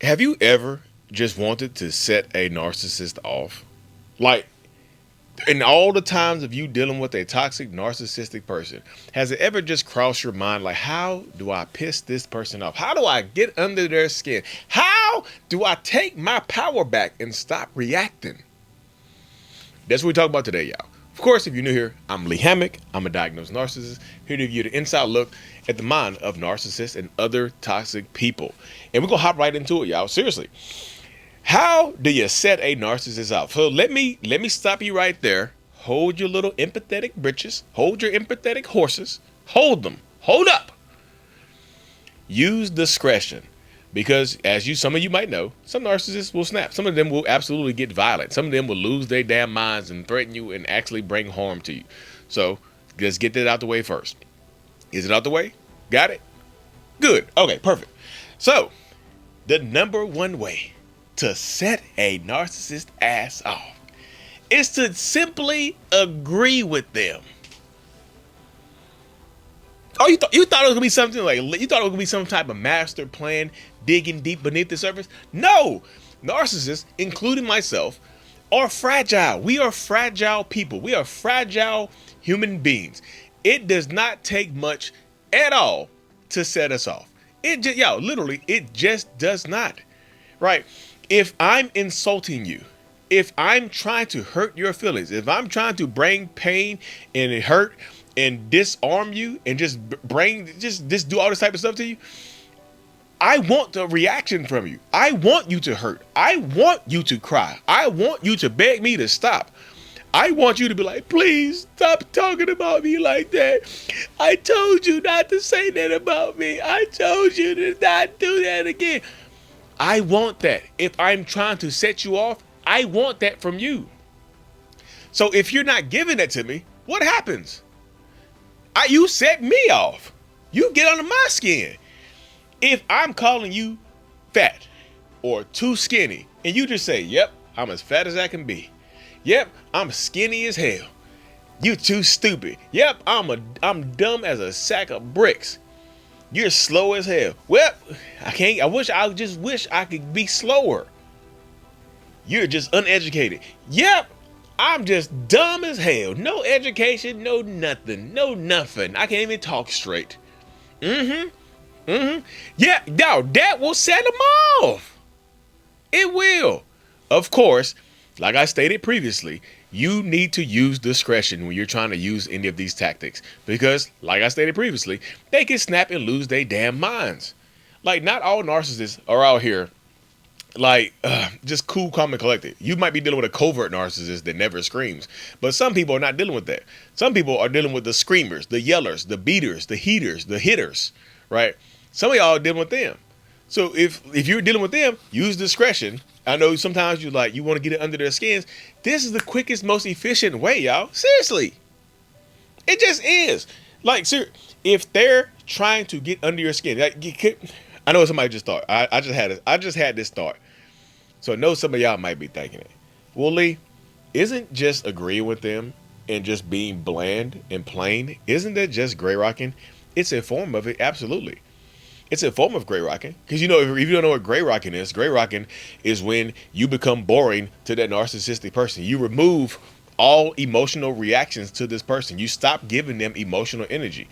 Have you ever just wanted to set a narcissist off? Like, in all the times of you dealing with a toxic narcissistic person, has it ever just crossed your mind, like, how do I piss this person off? How do I get under their skin? How do I take my power back and stop reacting? That's what we talk about today, y'all. Of course, if you're new here, I'm Lee Hammock. I'm a diagnosed narcissist, here to give you the inside look at the mind of narcissists and other toxic people. And we're gonna hop right into it, y'all. Seriously, how do you set a narcissist out? So let me stop you right there. Hold your little empathetic britches. Hold your empathetic horses. Hold them. Hold up. Use discretion. Because as some of you might know, some narcissists will snap. Some of them will absolutely get violent. Some of them will lose their damn minds and threaten you and actually bring harm to you. So let's get that out the way first. Is it out the way? Got it? Good. Okay, perfect. So the number one way to set a narcissist ass off is to simply agree with them. Oh, you thought it was gonna be something like, you thought it was gonna be some type of master plan digging deep beneath the surface? No, narcissists, including myself, are fragile. We are fragile people. We are fragile human beings. It does not take much at all to set us off. Literally, it just does not. Right? If I'm insulting you, if I'm trying to hurt your feelings, if I'm trying to bring pain and hurt and disarm you and just do all this type of stuff to you, I want the reaction from you. I want you to hurt. I want you to cry. I want you to beg me to stop. I want you to be like, please stop talking about me like that. I told you not to say that about me. I told you to not do that again. I want that. If I'm trying to set you off, I want that from you. So if you're not giving that to me, what happens? You set me off. You get under my skin. If I'm calling you fat or too skinny, and you just say, yep, I'm as fat as I can be. Yep, I'm skinny as hell. You too stupid. Yep, I'm dumb as a sack of bricks. You're slow as hell. Well, I just wish I could be slower. You're just uneducated. Yep, I'm just dumb as hell. No education, no nothing. No nothing. I can't even talk straight. Yeah, no, that will set them off. It will. Of course, like I stated previously, you need to use discretion when you're trying to use any of these tactics. Because, like I stated previously, they can snap and lose their damn minds. Like, not all narcissists are out here just cool, calm, and collected. You might be dealing with a covert narcissist that never screams, but some people are not dealing with that. Some people are dealing with the screamers, the yellers, the beaters, the heaters, the hitters, right? Some of y'all are dealing with them. So if you're dealing with them, use discretion. I know sometimes you want to get it under their skins. This is the quickest, most efficient way, y'all. Seriously. It just is. If they're trying to get under your skin, I know somebody just thought. I just had this thought. So I know some of y'all might be thinking it. Well, Lee, isn't just agreeing with them and just being bland and plain, isn't that just gray rocking? It's a form of it, absolutely. It's a form of gray rocking. Because if you don't know what gray rocking is when you become boring to that narcissistic person. You remove all emotional reactions to this person. You stop giving them emotional energy.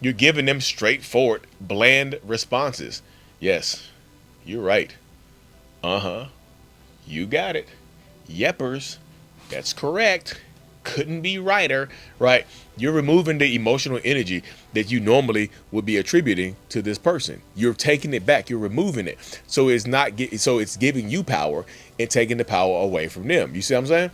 You're giving them straightforward, bland responses. Yes, you're right. Uh-huh. You got it. Yeppers. That's correct. Couldn't be righter, right? You're removing the emotional energy that you normally would be attributing to this person. You're taking it back. You're removing it. So it's giving you power and taking the power away from them. You see what I'm saying?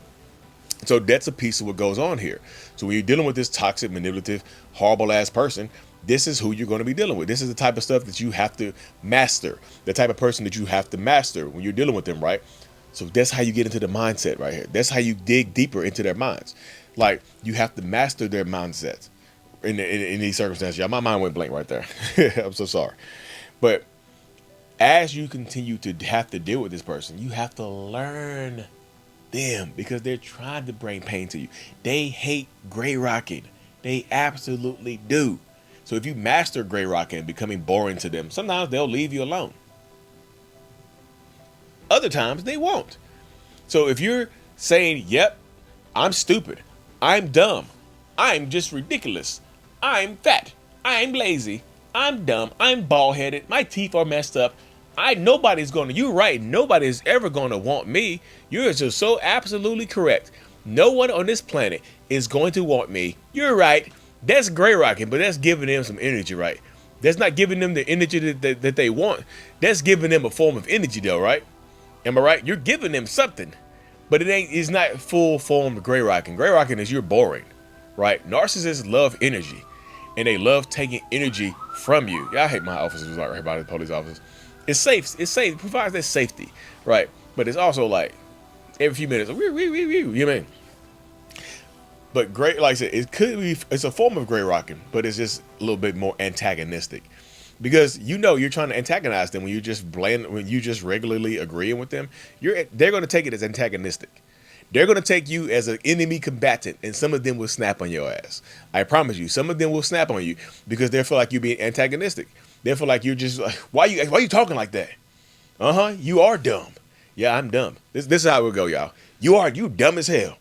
So that's a piece of what goes on here. So when you're dealing with this toxic, manipulative, horrible ass person, this is who you're going to be dealing with. This is the type of stuff that you have to master. The type of person that you have to master when you're dealing with them, right? So that's how you get into the mindset right here. That's how you dig deeper into their minds. Like, you have to master their mindsets in these circumstances. Yeah, my mind went blank right there. I'm so sorry. But as you continue to have to deal with this person, you have to learn them because they're trying to bring pain to you. They hate gray rocking. They absolutely do. So if you master gray rocking and becoming boring to them, sometimes they'll leave you alone. Other times they won't. So if you're saying, yep, I'm stupid, I'm dumb, I'm just ridiculous, I'm fat, I'm lazy, I'm dumb, I'm bald headed, my teeth are messed up, you're right, nobody's ever gonna want me. You're just so absolutely correct. No one on this planet is going to want me. You're right. That's gray rocking, but that's giving them some energy, right? That's not giving them the energy that they want. That's giving them a form of energy, though, right? Am I right? You're giving them something, but it's not full form of gray rocking. Gray rocking is you're boring, right? Narcissists love energy, and they love taking energy from you. Yeah, I hate my officers right about the police officers. It's safe. It's safe. It provides that safety, right? But it's also like every few minutes, you know what I mean? But great, like I said, it's a form of gray rocking, but it's just a little bit more antagonistic. Because you're trying to antagonize them when you just regularly agreeing with them, they're going to take it as antagonistic. They're going to take you as an enemy combatant, and some of them will snap on your ass. I promise you, some of them will snap on you because they feel like you're being antagonistic. They feel like you're just like, why you talking like that? You are dumb. Yeah, I'm dumb. This is how it will go, y'all. You dumb as hell.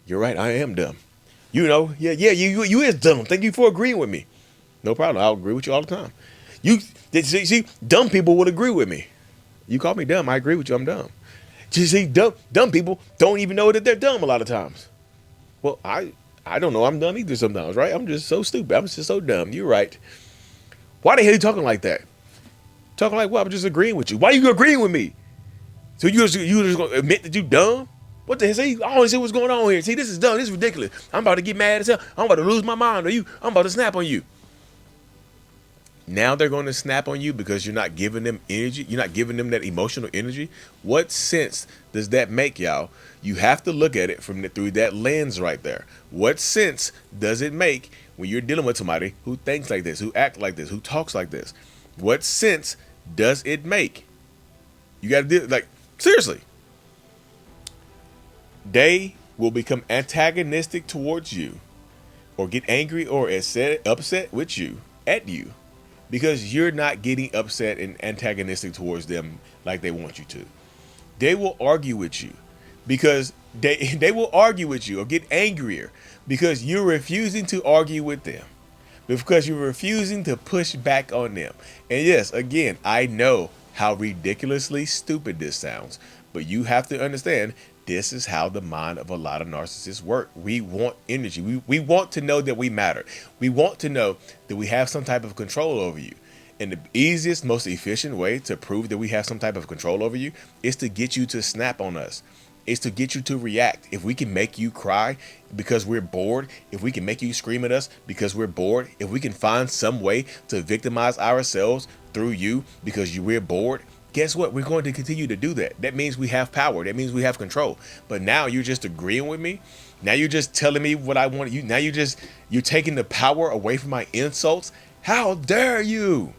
You're right, I am dumb. You is dumb. Thank you for agreeing with me. No problem. I'll agree with you all the time. See, dumb people would agree with me. You call me dumb, I agree with you. I'm dumb. You see, dumb people don't even know that they're dumb a lot of times. Well, I don't know. I'm dumb either sometimes, right? I'm just so stupid. I'm just so dumb. You're right. Why the hell are you talking like that? Talking like, well, I'm just agreeing with you. Why are you agreeing with me? So you just gonna admit that you dumb? What the hell? See, I don't see what's going on here. See, this is dumb. This is ridiculous. I'm about to get mad as hell. I'm about to lose my mind on you. I'm about to snap on you. Now they're going to snap on you because you're not giving them energy. You're not giving them that emotional energy. What sense does that make, y'all? You have to look at it through that lens right there. What sense does it make when you're dealing with somebody who thinks like this, who acts like this, who talks like this? What sense does it make? You got to do, like, seriously. They will become antagonistic towards you or get angry or upset with you, at you, because you're not getting upset and antagonistic towards them like they want you to. They will argue with you because they will argue with you or get angrier because you're refusing to argue with them, because you're refusing to push back on them. And yes, again, I know how ridiculously stupid this sounds, but you have to understand this is how the mind of a lot of narcissists work. We want energy. We want to know that we matter. We want to know that we have some type of control over you. And the easiest, most efficient way to prove that we have some type of control over you is to get you to snap on us. It's to get you to react. If we can make you cry because we're bored, if we can make you scream at us because we're bored, if we can find some way to victimize ourselves through you because we're bored, guess what? We're going to continue to do that. That means we have power. That means we have control. But now you're just agreeing with me. Now you're just telling me what I want. Now you're taking the power away from my insults. How dare you?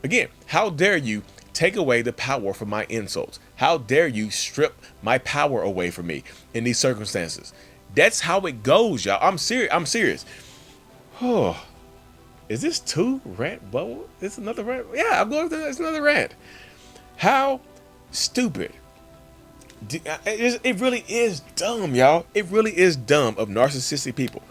Again, how dare you take away the power from my insults? How dare you strip my power away from me in these circumstances? That's how it goes, y'all. I'm serious. Oh, is this two rant bubble? It's another rant. Yeah, I'm going through. It's another rant. How stupid. It really is dumb, y'all. It really is dumb of narcissistic people.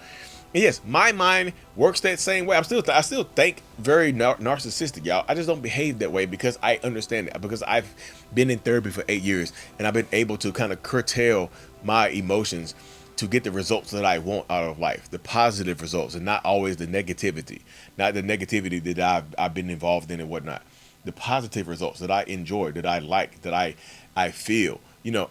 And yes, my mind works that same way. I still think very narcissistic, y'all. I just don't behave that way because I understand it. Because I've been in therapy for 8 years and I've been able to kind of curtail my emotions to get the results that I want out of life, the positive results, and not always the negativity, not the negativity that I've been involved in and whatnot. The positive results that I enjoy, that I like, that I feel.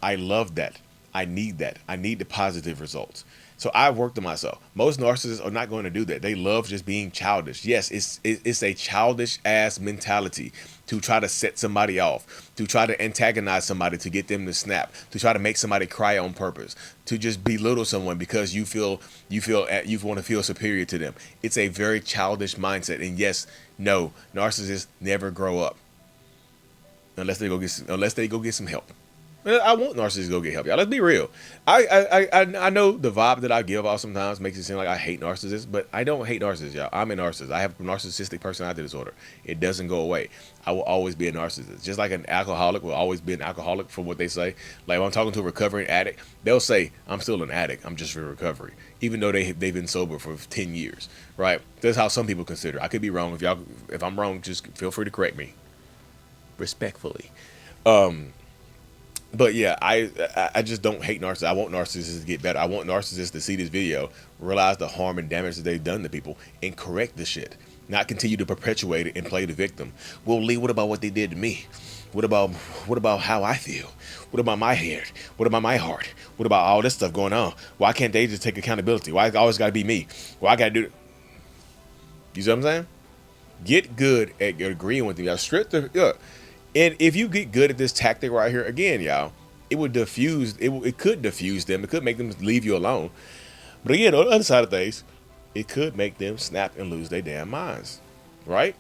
I love that. I need that. I need the positive results. So I worked on myself. Most narcissists are not going to do that. They love just being childish. Yes, it's a childish ass mentality to try to set somebody off, to try to antagonize somebody to get them to snap, to try to make somebody cry on purpose, to just belittle someone because you want to feel superior to them. It's a very childish mindset. And yes, no, narcissists never grow up unless they go get some help. I want narcissists to go get help, y'all. Let's be real. I know the vibe that I give off sometimes makes it seem like I hate narcissists, but I don't hate narcissists, y'all. I'm a narcissist. I have narcissistic personality disorder. It doesn't go away. I will always be a narcissist. Just like an alcoholic will always be an alcoholic from what they say. Like when I'm talking to a recovering addict, they'll say, I'm still an addict. I'm just in recovery. Even though they've been sober for 10 years, right? That's how some people consider. I could be wrong. If I'm wrong, just feel free to correct me. Respectfully. But yeah, I just don't hate narcissists. I want narcissists to get better. I want narcissists to see this video, realize the harm and damage that they've done to people, and correct the shit. Not continue to perpetuate it and play the victim. Well, Lee, what about what they did to me? What about how I feel? What about my head? What about my heart? What about all this stuff going on? Why can't they just take accountability? Why it always got to be me? Why I got to do it? You see what I'm saying? Get good at agreeing with them. Y'all strip the and if you get good at this tactic right here, again, y'all, it would diffuse. It could diffuse them. It could make them leave you alone. But again, on the other side of things, it could make them snap and lose their damn minds, right?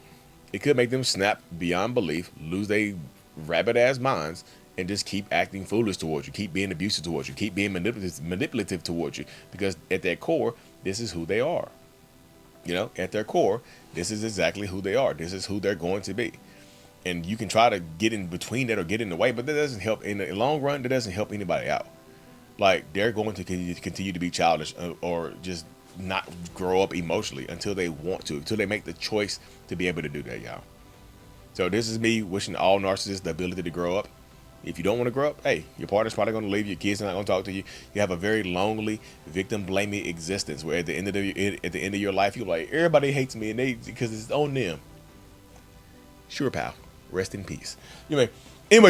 It could make them snap beyond belief, lose their rabbit ass minds, and just keep acting foolish towards you, keep being abusive towards you, keep being manipulative towards you, because at their core, this is who they are. You know, at their core, this is exactly who they are. This is who they're going to be. And you can try to get in between that or get in the way, but that doesn't help. In the long run, that doesn't help anybody out. Like, they're going to continue to be childish or just not grow up emotionally until they want to, until they make the choice to be able to do that, y'all. So this is me wishing all narcissists the ability to grow up. If you don't want to grow up, hey, your partner's probably going to leave you. Your kids are not going to talk to you. You have a very lonely, victim-blaming existence where at the end of your life, you're like, everybody hates me, and because it's on them. Sure, pal. Rest in peace. Anyway,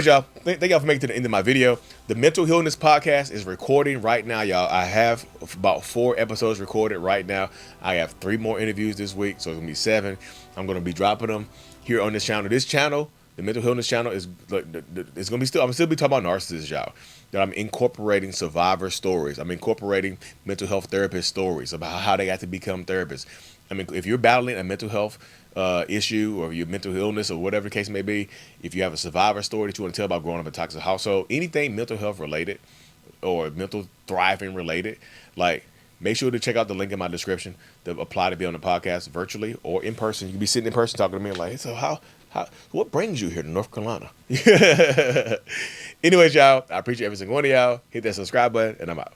y'all, thank y'all for making it to the end of my video. The Mental Healness Podcast is recording right now, y'all. I have about 4 episodes recorded right now. I have 3 more interviews this week, so it's going to be 7. I'm going to be dropping them here on this channel. This channel, the Mental Healness channel, is it's going to be I'm still be talking about narcissists, y'all. That I'm incorporating survivor stories. I'm incorporating mental health therapist stories about how they got to become therapists. I mean, if you're battling a mental health issue or your mental illness or whatever the case may be, if you have a survivor story that you want to tell about growing up in a toxic household, anything mental health related or mental thriving related, like, make sure to check out the link in my description to apply to be on the podcast virtually or in person. You can be sitting in person talking to me like, so what brings you here to North Carolina? Anyways, y'all, I appreciate every single one of y'all. Hit that subscribe button and I'm out.